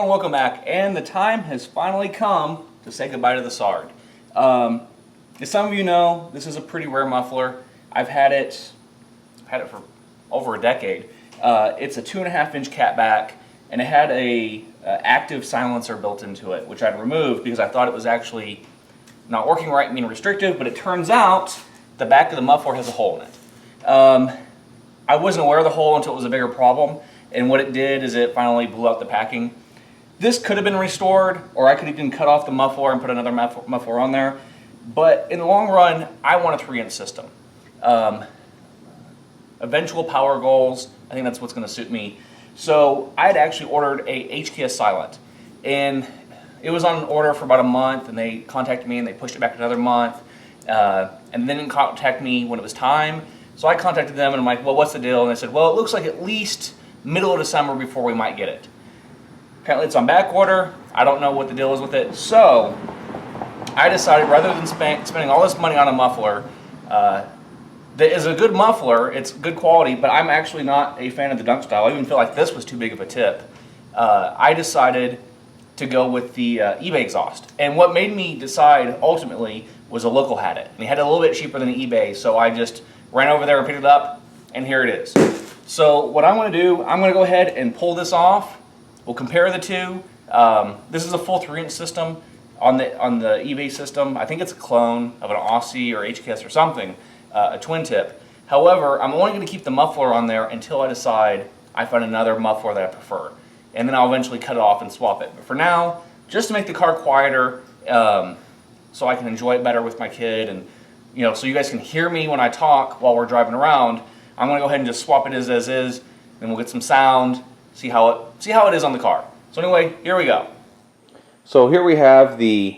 Hello and welcome back, and the time has finally come to say goodbye to the SARD. As some of you know, this is a pretty rare muffler. I've had it for over a decade. It's a 2.5-inch catback, and it had a active silencer built into it, which I'd removed because I thought it was actually not working right and being restrictive, but it turns out the back of the muffler has a hole in it. I wasn't aware of the hole until it was a bigger problem, and what it did is it finally blew out the packing. This could have been restored, or I could even cut off the muffler and put another muffler on there, but in the long run, I want a 3-inch system. Eventual power goals, I think that's what's going to suit me. So I had actually ordered a HKS Silent, and it was on order for about a month, and they contacted me and they pushed it back another month, and they didn't contact me when it was time. So I contacted them and I'm like, well, what's the deal? And they said, well, it looks like at least middle of December before we might get it. Apparently it's on back order. I don't know what the deal is with it. So I decided, rather than spending all this money on a muffler, that is a good muffler, it's good quality, but I'm actually not a fan of the dunk style. I even feel like this was too big of a tip. I decided to go with the eBay exhaust. And what made me decide ultimately was a local had it. And he had it a little bit cheaper than the eBay, so I just ran over there and picked it up, and here it is. So what I'm going to do, I'm going to go ahead and pull this off. We'll compare the two. This is a full 3-inch system on the eBay system. I think it's a clone of an Aussie or HKS or something, a twin tip. However, I'm only going to keep the muffler on there until I decide I find another muffler that I prefer. And then I'll eventually cut it off and swap it. But for now, just to make the car quieter, so I can enjoy it better with my kid, and so you guys can hear me when I talk while we're driving around, I'm going to go ahead and just swap it as is, then we'll get some sound, see how it is on the car. So anyway, here we go. So here we have the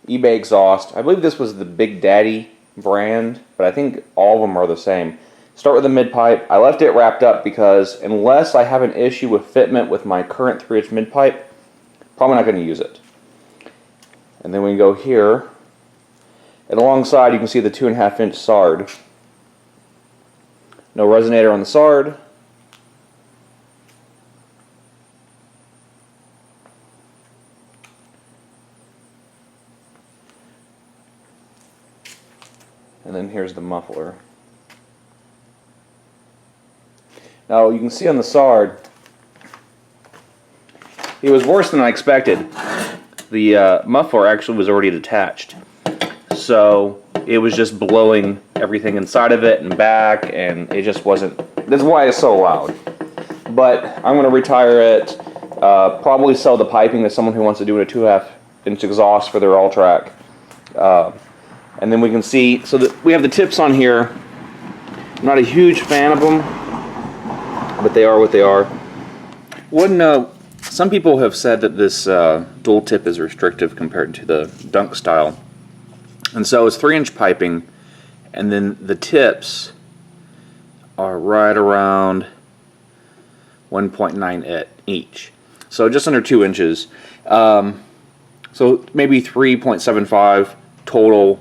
eBay exhaust. I believe this was the Big Daddy brand, but I think all of them are the same. Start with the mid-pipe. I left it wrapped up because unless I have an issue with fitment with my current 3-inch mid-pipe, probably not going to use it. And then we go here, and alongside you can see the 2.5-inch SARD. No resonator on the SARD. And then here's the muffler. Now you can see on the SARD, it was worse than I expected. The muffler actually was already detached. So it was just blowing everything inside of it and back, and it just wasn't, this is why it's so loud. But I'm going to retire it, probably sell the piping to someone who wants to do a 2.5-inch exhaust for their all-track. And then we can see, so that we have the tips on here. I'm not a huge fan of them, but they are what they are. Some people have said that this dual tip is restrictive compared to the dunk style. And so it's 3-inch piping, and then the tips are right around 1.9 each. So just under 2 inches. So maybe 3.75 total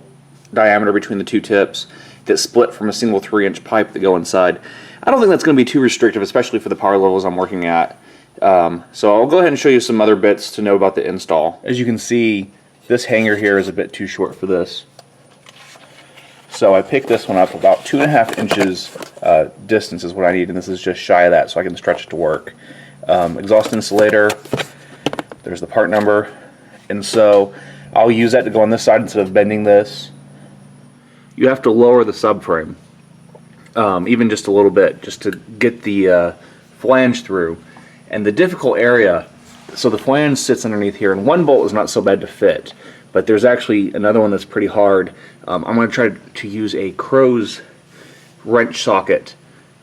diameter between the two tips that split from a single 3-inch pipe that go inside. I don't think that's going to be too restrictive, especially for the power levels I'm working at. So I'll go ahead and show you some other bits to know about the install. As you can see, this hanger here is a bit too short for this. So I picked this one up about 2.5 inches distance is what I need, and this is just shy of that, so I can stretch it to work. Exhaust insulator, there's the part number, and so I'll use that to go on this side instead of bending this. You have to lower the subframe, even just a little bit, just to get the flange through. And the difficult area, so the flange sits underneath here, and one bolt is not so bad to fit, but there's actually another one that's pretty hard. I'm going to try to use a crow's wrench socket,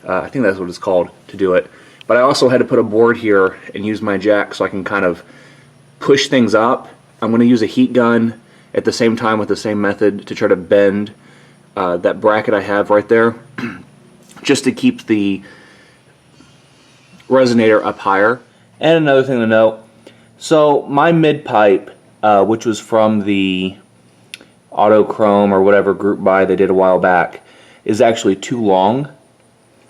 I think that's what it's called, to do it. But I also had to put a board here and use my jack so I can kind of push things up. I'm going to use a heat gun at the same time with the same method to try to bend that bracket I have right there, just to keep the resonator up higher. And another thing to note, so my mid pipe, which was from the Autochrome or whatever group buy they did a while back, is actually too long.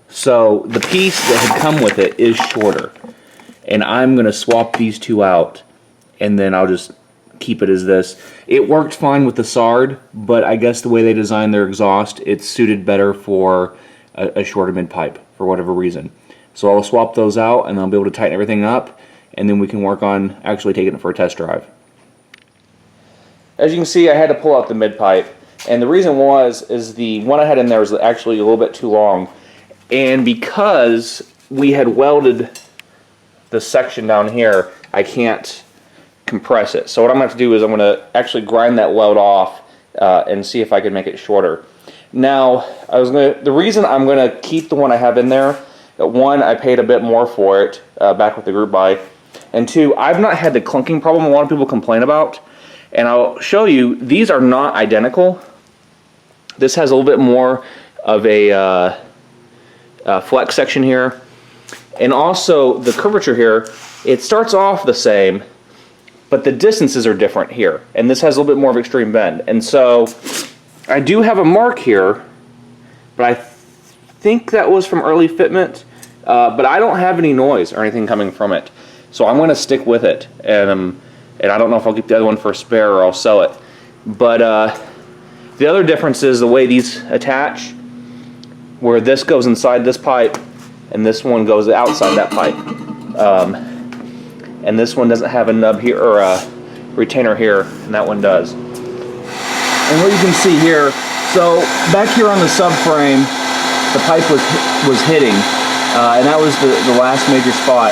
So the piece that had come with it is shorter. and I'm going to swap these two out, and then I'll just keep it as this. It worked fine with the SARD, but I guess the way they designed their exhaust, it's suited better for a shorter mid pipe for whatever reason. So I'll swap those out, and I'll be able to tighten everything up, and then we can work on actually taking it for a test drive. As you can see, I had to pull out the mid pipe, and the reason is the one I had in there was actually a little bit too long, and because we had welded the section down here, I can't compress it. So what I'm going to have to do is I'm going to actually grind that weld off and see if I can make it shorter. Now, the reason I'm going to keep the one I have in there, one, I paid a bit more for it back with the group buy, and two, I've not had the clunking problem a lot of people complain about, and I'll show you, these are not identical. This has a little bit more of a flex section here, and also the curvature here, it starts off the same, but the distances are different here, and this has a little bit more of extreme bend. And so I do have a mark here, but I think that was from early fitment, but I don't have any noise or anything coming from it, so I'm going to stick with it, and I don't know if I'll keep the other one for a spare or I'll sell it. But the other difference is the way these attach, where this goes inside this pipe and this one goes outside that pipe. And this one doesn't have a nub here, or a retainer here, and that one does. And what you can see here, so back here on the subframe, the pipe was hitting, and that was the last major spot.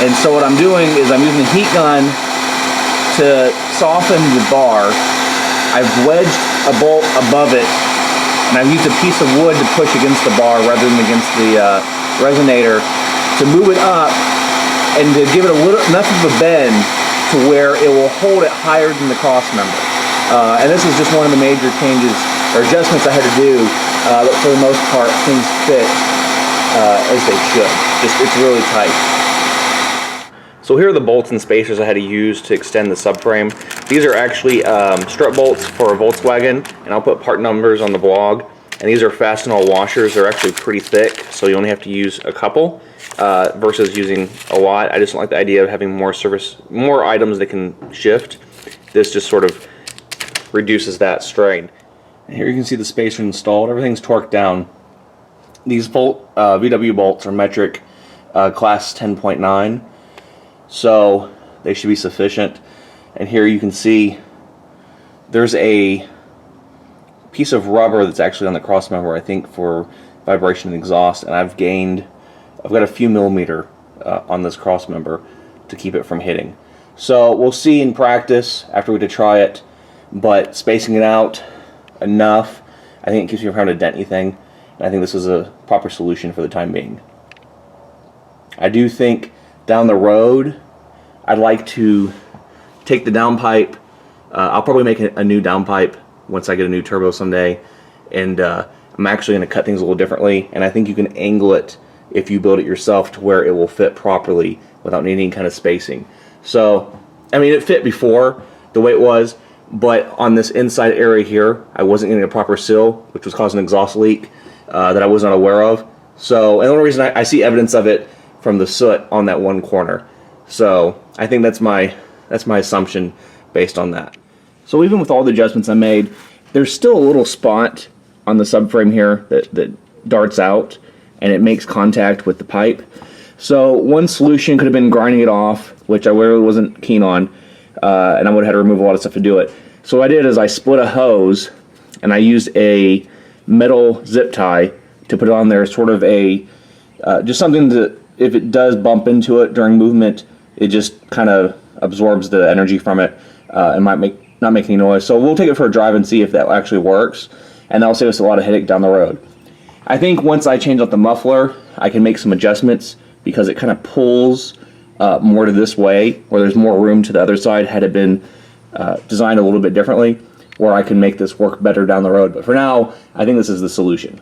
And so what I'm doing is I'm using the heat gun to soften the bar. I've wedged a bolt above it, and I've used a piece of wood to push against the bar rather than against the resonator to move it up and to give it enough of a bend to where it will hold it higher than the cross member. And this is just one of the major changes or adjustments I had to do, but for the most part things fit as they should. It's really tight. So here are the bolts and spacers I had to use to extend the subframe. These are actually strut bolts for a Volkswagen, and I'll put part numbers on the blog. And these are fastenal washers. They're actually pretty thick, so you only have to use a couple versus using a lot. I just don't like the idea of having more items that can shift. This just sort of reduces that strain. And here you can see the spacer installed. Everything's torqued down. These VW bolts are metric class 10.9. So they should be sufficient. And here you can see there's a piece of rubber that's actually on the cross member, I think, for vibration and exhaust, and I've got a few millimeter on this cross member to keep it from hitting. So we'll see in practice after we try it, but spacing it out enough, I think it keeps me from having to dent anything, and I think this is a proper solution for the time being. I do think down the road I'd like to take the downpipe. I'll probably make a new downpipe once I get a new turbo someday, and I'm actually going to cut things a little differently, and I think you can angle it if you build it yourself to where it will fit properly without needing any kind of spacing. So I mean, it fit before the way it was, but on this inside area here I wasn't getting a proper seal, which was causing an exhaust leak that I was not aware of. So, and the only reason I see evidence of it from the soot on that one corner. So I think that's my assumption based on that. So even with all the adjustments I made, there's still a little spot on the subframe here that darts out, and it makes contact with the pipe. So one solution could have been grinding it off, which I really wasn't keen on, and I would have had to remove a lot of stuff to do it. So what I did is I split a hose, and I used a metal zip tie to put it on there, sort of a just something that if it does bump into it during movement, it just kind of absorbs the energy from it and might not make any noise. So we'll take it for a drive and see if that actually works, and that'll save us a lot of headache down the road. I think once I change out the muffler, I can make some adjustments because it kind of pulls more to this way, where there's more room to the other side had it been designed a little bit differently, where I can make this work better down the road. But for now, I think this is the solution.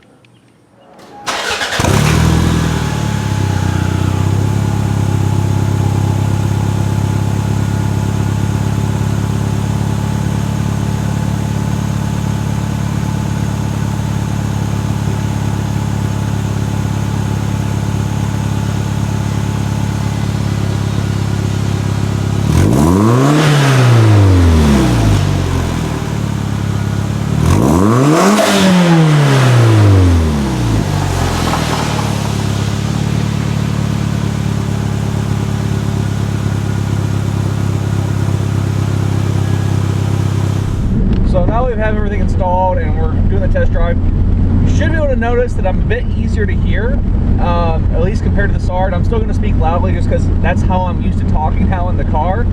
we have everything installed and we're doing the test drive, you should be able to notice that I'm a bit easier to hear, at least compared to the SARD. I'm still going to speak loudly just because that's how I'm used to talking now in the car.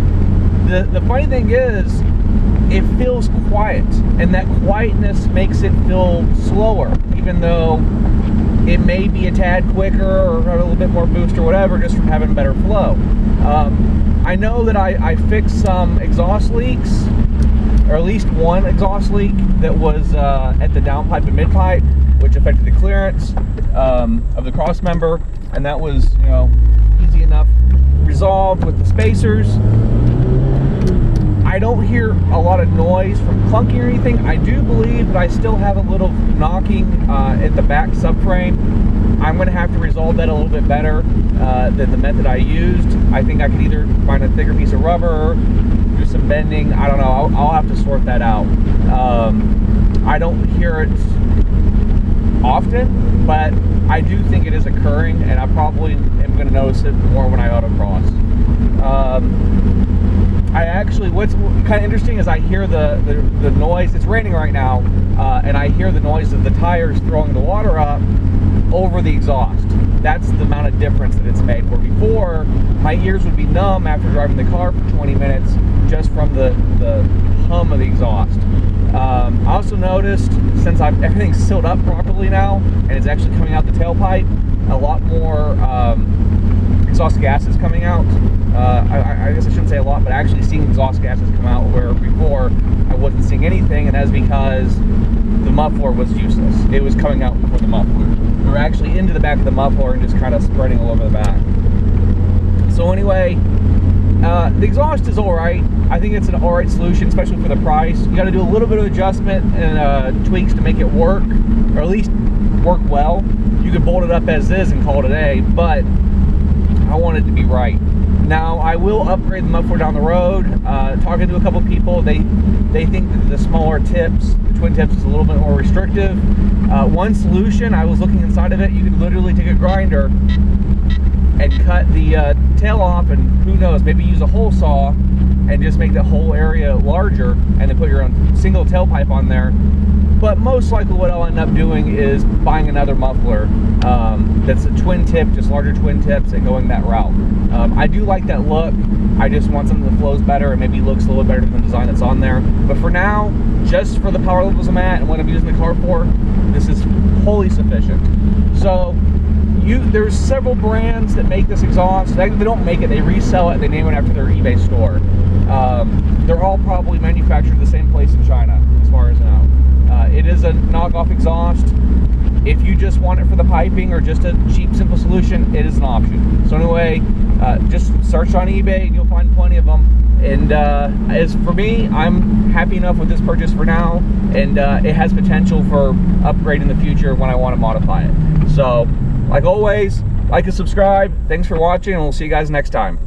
The funny thing is, it feels quiet, and that quietness makes it feel slower, even though it may be a tad quicker or a little bit more boost or whatever, just from having better flow. I know that I fixed some exhaust leaks, or at least one exhaust leak that was at the downpipe and midpipe, which affected the clearance of the cross member, and that was, you know, easy enough resolved with the spacers. I don't hear a lot of noise from clunking or anything. I do believe that I still have a little knocking at the back subframe. I'm going to have to resolve that a little bit better than the method I used. I think I could either find a thicker piece of rubber, do some bending. I don't know. I'll have to sort that out. I don't hear it often, but I do think it is occurring, and I probably am going to notice it more when I autocross. I actually, what's kind of interesting is I hear the noise. It's raining right now, and I hear the noise of the tires throwing the water up over the exhaust. That's the amount of difference that it's made. Where before, my ears would be numb after driving the car for 20 minutes just from the hum of the exhaust. I also noticed, since everything's sealed up properly now, and it's actually coming out the tailpipe, a lot more exhaust gases coming out. I guess I shouldn't say a lot, but actually seeing exhaust gases come out, where before I wasn't seeing anything, and that's because the muffler was useless. It was coming out before the muffler. We were actually into the back of the muffler and just kind of spreading all over the back. So anyway, the exhaust is alright. I think it's an alright solution, especially for the price. You got to do a little bit of adjustment and tweaks to make it work, or at least work well. You could bolt it up as is and call it a day, but I want it to be right. Now, I will upgrade the muffler down the road. Talking to a couple people, they think that the smaller tips, the twin tips, is a little bit more restrictive. One solution, I was looking inside of it, you could literally take a grinder and cut the tail off, and who knows, maybe use a hole saw and just make the whole area larger, and then put your own single tailpipe on there. But most likely what I'll end up doing is buying another muffler that's a twin tip, just larger twin tips, and going that route. I do like that look. I just want something that flows better and maybe looks a little better than the design that's on there. But for now, just for the power levels I'm at and what I'm using the car for, this is wholly sufficient. So there's several brands that make this exhaust. They don't make it, they resell it, they name it after their eBay store. They're all probably manufactured the same place in China, as far as I know. It is a knockoff exhaust. If you just want it for the piping or just a cheap, simple solution, it is an option. So anyway, just search on eBay and you'll find plenty of them. And as for me, I'm happy enough with this purchase for now, and it has potential for upgrade in the future when I want to modify it. So, like always, like and subscribe. Thanks for watching, and we'll see you guys next time.